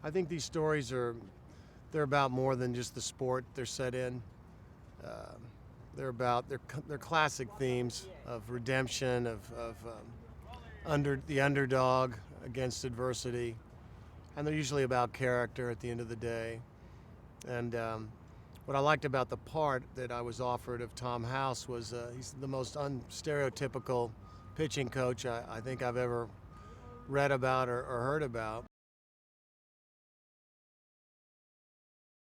I think these stories they're about more than just the sport they're set in. They're about they're classic themes of redemption, of the underdog against adversity, and they're usually about character at the end of the day. And what I liked about the part that I was offered of Tom House was he's the most unstereotypical pitching coach I think I've ever read about or heard about.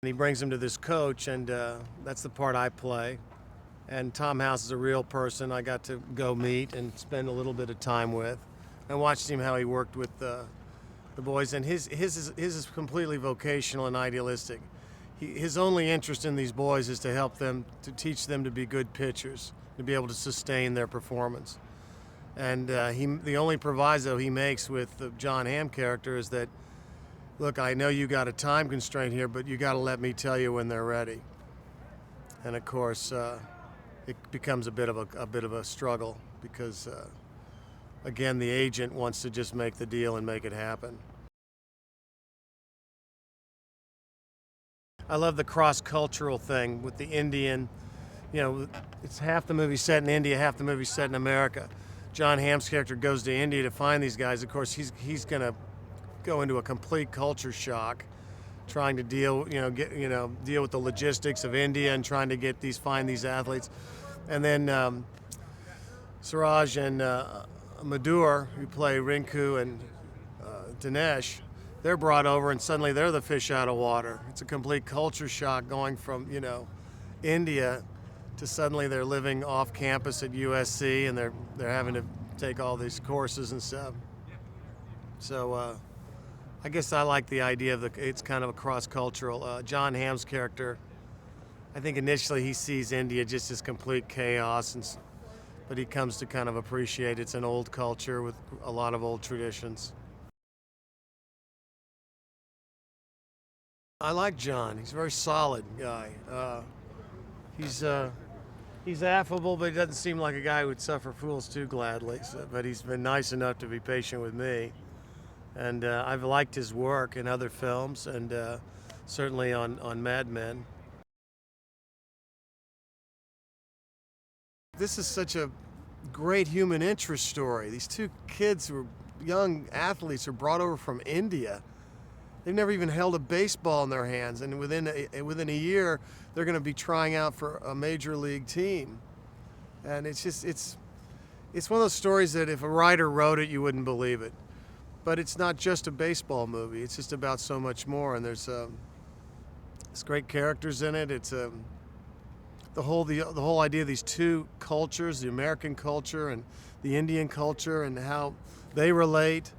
And he brings him to this coach, and that's the part I play. And Tom House is a real person I got to go meet and spend a little bit of time with. I watched him how he worked with the boys, and his is completely vocational and idealistic. His only interest in these boys is to help them, to teach them to be good pitchers, to be able to sustain their performance. And the only proviso he makes with the John Hamm character is that, look, I know you got a time constraint here, but you got to let me tell you when they're ready. And of course, it becomes a bit of a struggle because, again, the agent wants to just make the deal and make it happen. I love the cross-cultural thing with the Indian. You know, it's half the movie set in India, half the movie set in America. John Hamm's character goes to India to find these guys. Of course, he's going to go into a complete culture shock, trying to deal with the logistics of India and trying to find these athletes. And then Suraj and Madhur, who play Rinku and Dinesh, they're brought over and suddenly they're the fish out of water. It's a complete culture shock going from, India to suddenly they're living off campus at USC and they're having to take all these courses and stuff. So I guess I like the idea of it's kind of a cross-cultural. John Hamm's character, I think initially he sees India just as complete chaos, but he comes to kind of appreciate it's an old culture with a lot of old traditions. I like John. He's a very solid guy. He's affable, but he doesn't seem like a guy who would suffer fools too gladly. But he's been nice enough to be patient with me. And I've liked his work in other films and certainly on Mad Men. This is such a great human interest story. These two kids who are young athletes are brought over from India. They've never even held a baseball in their hands, and within a year, they're going to be trying out for a major league team. And it's one of those stories that if a writer wrote it, you wouldn't believe it. But it's not just a baseball movie. It's just about so much more, and there's great characters in it. It's the whole idea of these two cultures, the American culture and the Indian culture, and how they relate.